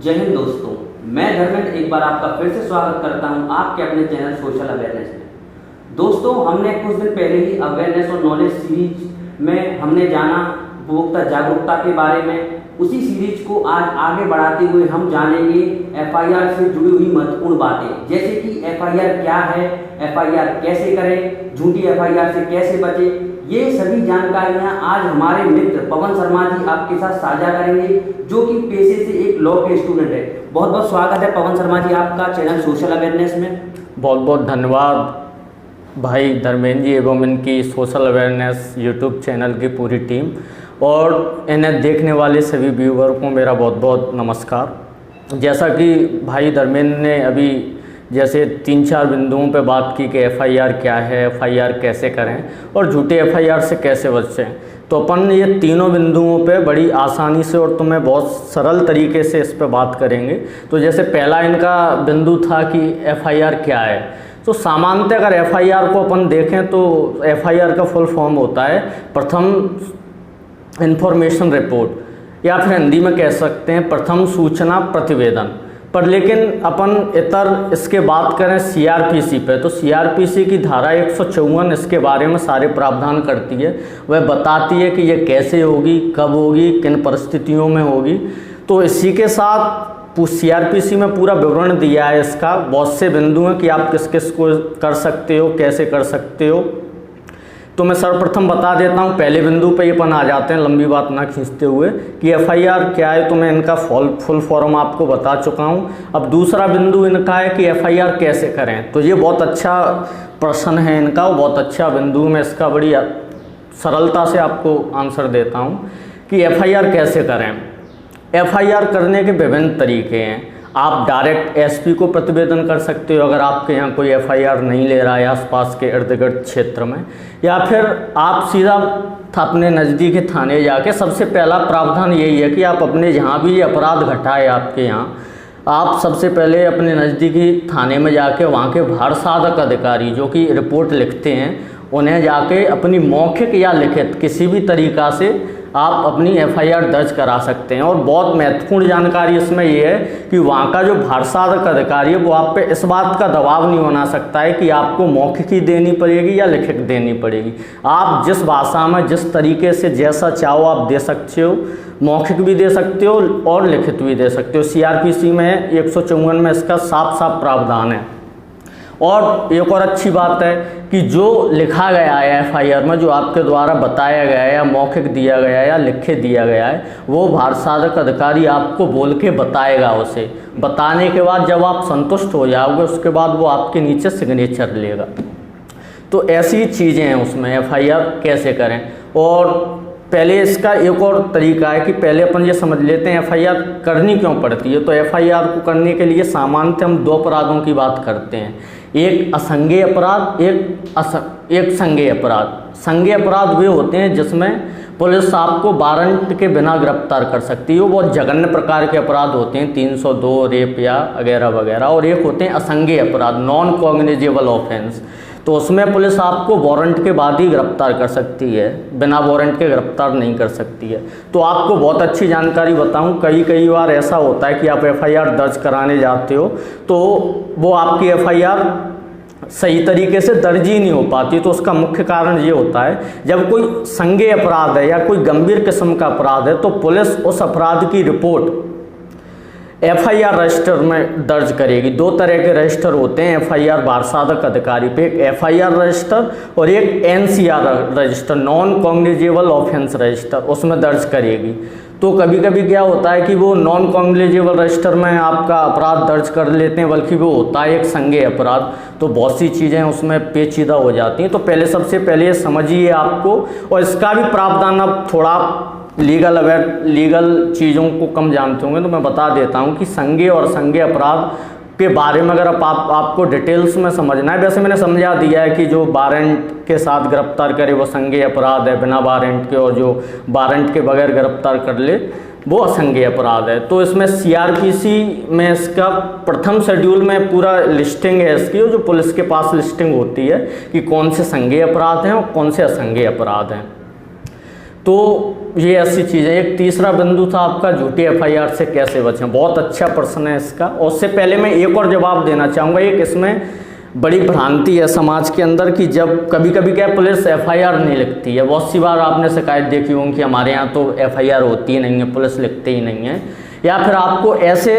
जय हिंद दोस्तों, मैं धर्मेंद्र एक बार आपका फिर से स्वागत करता हूं आपके अपने चैनल सोशल अवेयरनेस में। दोस्तों, हमने कुछ दिन पहले ही अवेयरनेस और नॉलेज सीरीज में हमने जाना उपभोक्ता जागरूकता के बारे में। उसी सीरीज को आज आगे बढ़ाते हुए हम जानेंगे एफआईआर से जुड़ी हुई महत्वपूर्ण बातें, जैसे कि एफआईआर क्या है, एफआईआर कैसे करें, झूठी एफआईआर से कैसे बचें। ये सभी जानकारियां आज हमारे मित्र पवन शर्मा जी आपके साथ साझा करेंगे, जो कि पेशे से एक लॉ के स्टूडेंट है। बहुत बहुत स्वागत है पवन शर्मा जी आपका चैनल सोशल अवेयरनेस में। बहुत बहुत धन्यवाद भाई धर्मेंद्र जी एवं इनकी सोशल अवेयरनेस यूट्यूब चैनल की पूरी टीम और इन्हें देखने वाले सभी व्यूवर को मेरा बहुत बहुत नमस्कार। जैसा कि भाई धर्मेंद्र ने अभी जैसे 3-4 बिंदुओं पे बात की कि एफआईआर क्या है, एफआईआर कैसे करें और झूठे एफआईआर से कैसे बचें, तो अपन ये तीनों बिंदुओं पे बड़ी आसानी से और तुम्हें बहुत सरल तरीके से इस पे बात करेंगे। तो जैसे पहला इनका बिंदु था कि एफआईआर क्या है, तो सामान्यतः अगर एफआईआर को अपन देखें तो एफआईआर का फुल फॉर्म होता है प्रथम इंफॉर्मेशन रिपोर्ट, या फिर हिंदी में कह सकते हैं प्रथम सूचना प्रतिवेदन। पर लेकिन अपन इतर इसके बात करें सीआरपीसी पे, तो सीआरपीसी की धारा 154 इसके बारे में सारे प्रावधान करती है। वह बताती है कि यह कैसे होगी, कब होगी, किन परिस्थितियों में होगी। तो इसी के साथ सीआरपीसी में पूरा विवरण दिया है इसका। बहुत से बिंदु हैं कि आप किस किस को कर सकते हो, कैसे कर सकते हो। तो मैं सर्वप्रथम बता देता हूँ, पहले बिंदु पे ही अपन आ जाते हैं लंबी बात ना खींचते हुए कि एफआईआर क्या है। तो मैं इनका फुल फॉर्म आपको बता चुका हूँ। अब दूसरा बिंदु इनका है कि एफआईआर कैसे करें। तो ये बहुत अच्छा प्रश्न है इनका, वो बहुत अच्छा बिंदु। मैं इसका बड़ी सरलता से आपको आंसर देता हूँ कि एफआईआर कैसे करें। एफआईआर करने के विभिन्न तरीके हैं। आप डायरेक्ट एसपी को प्रतिवेदन कर सकते हो अगर आपके यहाँ कोई एफआईआर नहीं ले रहा है आसपास के इर्द गिर्द क्षेत्र में, या फिर आप सीधा अपने नज़दीकी थाने जाके, सबसे पहला प्रावधान यही है कि आप अपने जहाँ भी ये अपराध घटा है आपके यहाँ, आप सबसे पहले अपने नज़दीकी थाने में जाके वहाँ के भार साधक अधिकारी जो कि रिपोर्ट लिखते हैं, उन्हें जाके अपनी मौखिक या लिखित किसी भी तरीक़ा से आप अपनी एफआईआर दर्ज करा सकते हैं। और बहुत महत्वपूर्ण जानकारी इसमें यह है कि वहाँ का जो भारसाधक अधिकारी है वो आप पे इस बात का दबाव नहीं बना सकता है कि आपको मौखिक ही देनी पड़ेगी या लिखित देनी पड़ेगी। आप जिस भाषा में जिस तरीके से जैसा चाहो आप दे सकते हो, मौखिक भी दे सकते हो और लिखित भी दे सकते हो। सीआरपीसी में 154 में इसका साफ साफ प्रावधान है। और एक और अच्छी बात है कि जो लिखा गया है एफआईआर में, जो आपके द्वारा बताया गया है या मौखिक दिया गया है या लिखे दिया गया है, वो भारसाधक अधिकारी आपको बोल के बताएगा। उसे बताने के बाद जब आप संतुष्ट हो जाओगे, उसके बाद वो आपके नीचे सिग्नेचर लेगा। तो ऐसी चीज़ें हैं उसमें एफआईआर कैसे करें। और पहले इसका एक और तरीका है कि पहले अपन ये समझ लेते हैं एफआईआर करनी क्यों पड़ती है। तो एफआईआर को करने के लिए सामान्यतः हम 2 अपराधों की बात करते हैं, एक असंज्ञेय अपराध, एक संज्ञेय अपराध। संज्ञेय अपराध वे होते हैं जिसमें पुलिस आपको वारंट के बिना गिरफ्तार कर सकती है। वो बहुत जघन्य प्रकार के अपराध होते हैं, 302 रेप या वगैरह वगैरह। और एक होते हैं असंज्ञेय अपराध, नॉन कॉग्निजेबल ऑफेंस। तो उसमें पुलिस आपको वारंट के बाद ही गिरफ्तार कर सकती है, बिना वारंट के गिरफ्तार नहीं कर सकती है। तो आपको बहुत अच्छी जानकारी बताऊं, कई बार ऐसा होता है कि आप एफआईआर दर्ज कराने जाते हो तो वो आपकी एफआईआर सही तरीके से दर्ज ही नहीं हो पाती। तो उसका मुख्य कारण ये होता है, जब कोई संज्ञेय अपराध है या कोई गंभीर किस्म का अपराध है तो पुलिस उस अपराध की रिपोर्ट एफआईआर रजिस्टर में दर्ज करेगी। 2 तरह के रजिस्टर होते हैं एफआईआर भारसाधक अधिकारी पे, एक एफआईआर रजिस्टर और एक NCR register, non cognizable offence register, उसमें दर्ज करेगी। तो कभी कभी क्या होता है कि वो नॉन कॉग्निजेबल रजिस्टर में आपका अपराध दर्ज कर लेते हैं, बल्कि वो होता है एक संज्ञेय अपराध। तो बहुत सी चीज़ें उसमें पेचीदा हो जाती हैं। तो सबसे पहले समझिए आपको, और इसका भी प्रावधान अब थोड़ा लीगल चीज़ों को कम जानते होंगे तो मैं बता देता हूं कि संज्ञेय और असंज्ञेय अपराध के बारे में अगर आपको डिटेल्स में समझना है। वैसे मैंने समझा दिया है कि जो वारंट के साथ गिरफ्तार करे वो संज्ञेय अपराध है बिना वारंट के, और जो वारंट के बगैर गिरफ्तार कर ले वो असंज्ञेय अपराध है। तो इसमें सीआरपीसी में इसका प्रथम शेड्यूल में पूरा लिस्टिंग है इसकी, जो पुलिस के पास लिस्टिंग होती है कि कौन से संज्ञेय अपराध हैं और कौन से असंज्ञेय अपराध हैं। तो ये ऐसी चीज़ है। एक तीसरा बिंदु था आपका झूठी एफआईआर से कैसे बचें। बहुत अच्छा प्रश्न है इसका। और उससे पहले मैं एक और जवाब देना चाहूँगा। एक इसमें बड़ी भ्रांति है समाज के अंदर कि जब कभी कभी क्या पुलिस एफआईआर नहीं लिखती है। बहुत सी बार आपने शिकायत देखी होंगी कि हमारे यहाँ तो एफआईआर होती ही नहीं है, पुलिस लिखते ही नहीं है। या फिर आपको ऐसे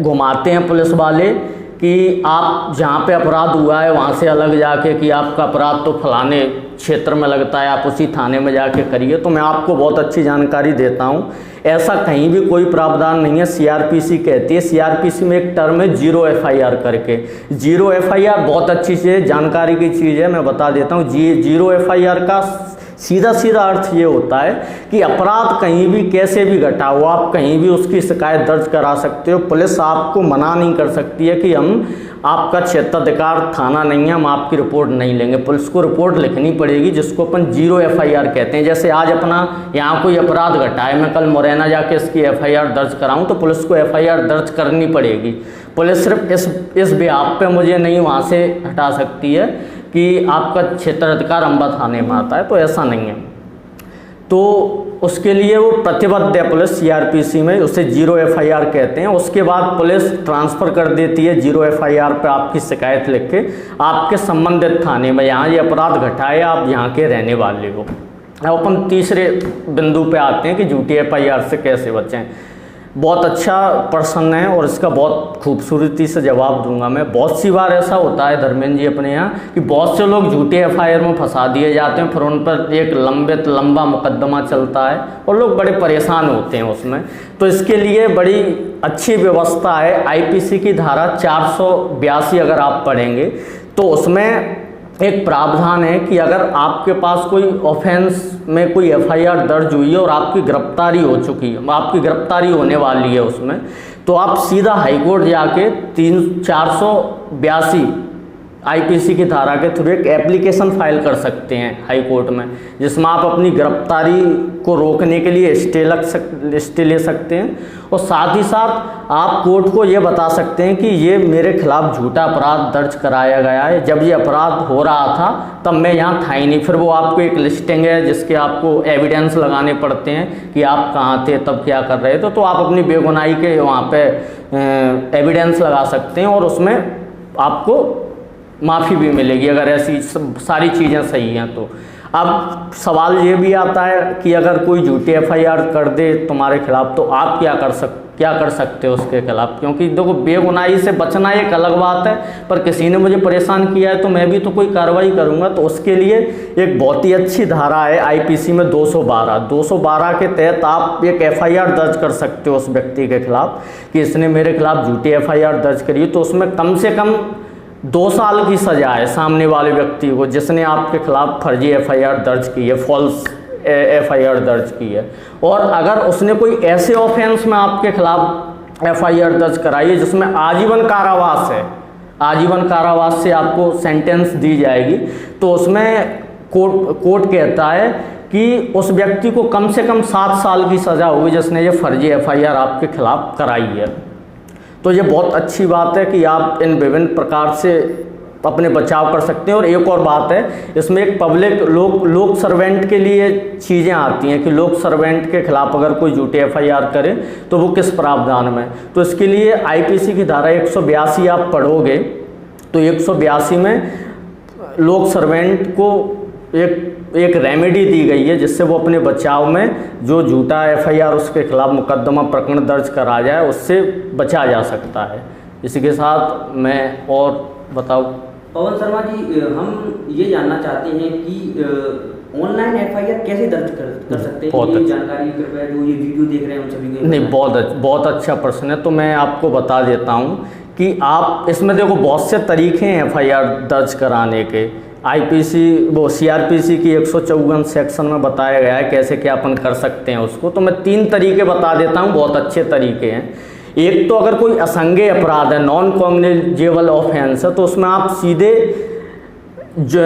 घुमाते हैं पुलिस वाले कि आप जहाँ पे अपराध हुआ है वहाँ से अलग जाके कि आपका अपराध तो फलाने क्षेत्र में लगता है, आप उसी थाने में जाके करिए। तो मैं आपको बहुत अच्छी जानकारी देता हूँ, ऐसा कहीं भी कोई प्रावधान नहीं है। सीआरपीसी कहती है, सीआरपीसी में एक टर्म है 0 एफआईआर करके। 0 एफआईआर बहुत अच्छी चीज़ है, जानकारी की चीज़ है, मैं बता देता हूँ। 0 एफआईआर का सीधा सीधा अर्थ ये होता है कि अपराध कहीं भी कैसे भी घटा हो, आप कहीं भी उसकी शिकायत दर्ज करा सकते हो। पुलिस आपको मना नहीं कर सकती है कि हम आपका क्षेत्राधिकार थाना नहीं है, हम आपकी रिपोर्ट नहीं लेंगे। पुलिस को रिपोर्ट लिखनी पड़ेगी, जिसको अपन 0 एफआईआर कहते हैं। जैसे आज अपना यहाँ कोई अपराध घटा है, मैं कल मुरैना जाके इसकी एफआईआर दर्ज कराऊँ तो पुलिस को एफआईआर दर्ज करनी पड़ेगी। पुलिस सिर्फ इस बिहाफ पे मुझे नहीं वहाँ से हटा सकती है कि आपका क्षेत्राधिकार अम्बा थाने में आता है, तो ऐसा नहीं है। तो उसके लिए वो प्रतिबद्ध है पुलिस सीआरपीसी में, उसे 0 एफआईआर कहते हैं। उसके बाद पुलिस ट्रांसफ़र कर देती है 0 एफआईआर पे आपकी शिकायत लिख के आपके संबंधित थाने में, यहाँ ये अपराध घटा है, आप यहाँ के रहने वाले हो। अब अपन तीसरे बिंदु पे आते हैं कि झूठी एफआईआर से कैसे बचें। बहुत अच्छा प्रश्न है और इसका बहुत खूबसूरती से जवाब दूंगा मैं। बहुत सी बार ऐसा होता है धर्मेंद्र जी अपने यहाँ कि बहुत से लोग झूठे एफआईआर में फंसा दिए जाते हैं, फिर उन पर एक लंबा मुकदमा चलता है और लोग बड़े परेशान होते हैं उसमें। तो इसके लिए बड़ी अच्छी व्यवस्था है। आईपीसी की धारा 482 अगर आप पढ़ेंगे तो उसमें एक प्रावधान है कि अगर आपके पास कोई ऑफेंस में कोई एफआईआर दर्ज हुई है और आपकी गिरफ्तारी हो चुकी है, आपकी गिरफ्तारी होने वाली है उसमें, तो आप सीधा हाईकोर्ट जाके 482 आईपीसी की धारा के थ्रू एक एप्लीकेशन फाइल कर सकते हैं हाई कोर्ट में, जिसमें आप अपनी गिरफ्तारी को रोकने के लिए स्टे ले सकते हैं। और साथ ही साथ आप कोर्ट को ये बता सकते हैं कि ये मेरे खिलाफ झूठा अपराध दर्ज कराया गया है, जब ये अपराध हो रहा था तब मैं यहाँ था ही नहीं। फिर वो आपको एक लिस्टिंग है जिसके आपको एविडेंस लगाने पड़ते हैं कि आप कहाँ थे, तब क्या कर रहे थे। तो आप अपनी बेगुनाही के वहाँ पे एविडेंस लगा सकते हैं और उसमें आपको माफ़ी भी मिलेगी अगर ऐसी सारी चीज़ें सही हैं तो। अब सवाल ये भी आता है कि अगर कोई झूठी एफआईआर कर दे तुम्हारे खिलाफ तो आप क्या कर सकते हो उसके खिलाफ, क्योंकि देखो बेगुनाही से बचना एक अलग बात है, पर किसी ने मुझे परेशान किया है तो मैं भी तो कोई कार्रवाई करूंगा। तो उसके लिए एक बहुत ही अच्छी धारा है आईपीसी में 212 के तहत आप एक एफआईआर दर्ज कर सकते हो उस व्यक्ति के खिलाफ कि इसने मेरे खिलाफ झूठी एफआईआर दर्ज करी है। तो उसमें कम से कम 2 साल की सजा है सामने वाले व्यक्ति को जिसने आपके खिलाफ फर्जी एफआईआर दर्ज की है, फॉल्स एफआईआर दर्ज की है। और अगर उसने कोई ऐसे ऑफेंस में आपके खिलाफ एफआईआर दर्ज कराई है जिसमें आजीवन कारावास है, आजीवन कारावास से आपको सेंटेंस दी जाएगी, तो उसमें कोर्ट कहता है कि उस व्यक्ति को कम से कम 7 साल की सजा होगी जिसने ये फर्जी एफआईआर आपके खिलाफ कराई है। तो ये बहुत अच्छी बात है कि आप इन विभिन्न प्रकार से अपने बचाव कर सकते हैं। और एक और बात है, इसमें एक पब्लिक लोक सर्वेंट के लिए चीज़ें आती हैं कि लोक सर्वेंट के खिलाफ अगर कोई झूठी एफआईआर करे तो वो किस प्रावधान में। तो इसके लिए आईपीसी की धारा 182 आप पढ़ोगे तो 182 में लोक सर्वेंट को एक रेमेडी दी गई है जिससे वो अपने बचाव में जो झूठा एफआईआर उसके खिलाफ मुकदमा प्रकरण दर्ज करा जाए उससे बचा जा सकता है। इसी के साथ मैं और बताऊं पवन शर्मा जी, हम ये जानना चाहते हैं कि ऑनलाइन एफआईआर कैसे दर्ज कर सकते हैं, ये जानकारी कृपया जो ये वीडियो देख रहे हैं उन सभी को। नहीं, बहुत अच्छा प्रश्न है। तो मैं आपको बता देता हूँ कि आप इसमें देखो बहुत से तरीके हैं एफआईआर दर्ज कराने के। सीआरपीसी की 154 सेक्शन में बताया गया है कैसे क्या अपन कर सकते हैं उसको। तो मैं 3 तरीके बता देता हूँ, बहुत अच्छे तरीके हैं। एक तो अगर कोई असंज्ञेय अपराध है, नॉन कॉग्निजेबल ऑफेंस है, तो उसमें आप सीधे जो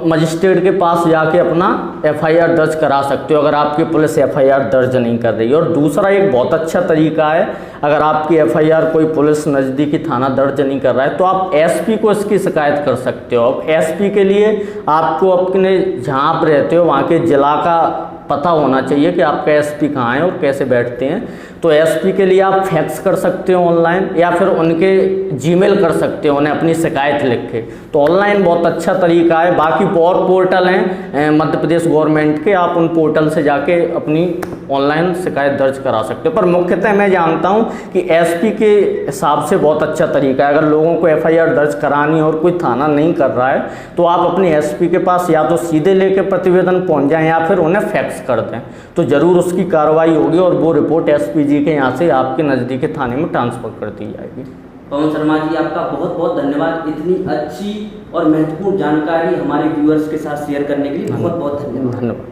मजिस्ट्रेट के पास जाके अपना एफआईआर दर्ज करा सकते हो अगर आपकी पुलिस एफआईआर दर्ज नहीं कर रही है। और दूसरा एक बहुत अच्छा तरीका है, अगर आपकी एफआईआर कोई पुलिस नज़दीकी थाना दर्ज नहीं कर रहा है तो आप एसपी को इसकी शिकायत कर सकते हो। अब एसपी के लिए आपको अपने जहाँ आप रहते हो वहाँ के ज़िला का पता होना चाहिए कि आपका एसपी कहाँ है और कैसे बैठते हैं। तो एसपी के लिए आप फैक्स कर सकते हो ऑनलाइन, या फिर उनके जीमेल कर सकते हो उन्हें अपनी शिकायत लिख के। तो ऑनलाइन बहुत अच्छा तरीका है। बाकी और पोर्टल हैं मध्य प्रदेश गवर्नमेंट के, आप उन पोर्टल से जाके अपनी ऑनलाइन शिकायत दर्ज करा सकते हो। पर मुख्यतः मैं जानता हूँ कि एसपी के हिसाब से बहुत अच्छा तरीका है। अगर लोगों को एफआईआर दर्ज करानी है और कोई थाना नहीं कर रहा है तो आप अपने एसपी के पास या तो सीधे लेके प्रतिवेदन पहुँच जाएँ या फिर उन्हें फैक्स कर दें, तो ज़रूर उसकी कार्रवाई होगी और वो रिपोर्ट एसपी जी के यहाँ से आपके नज़दीकी थाने में ट्रांसफ़र कर दी जाएगी। पवन शर्मा जी, आपका बहुत बहुत धन्यवाद। इतनी अच्छी और महत्वपूर्ण जानकारी हमारे व्यूअर्स के साथ शेयर करने के लिए बहुत बहुत धन्यवाद।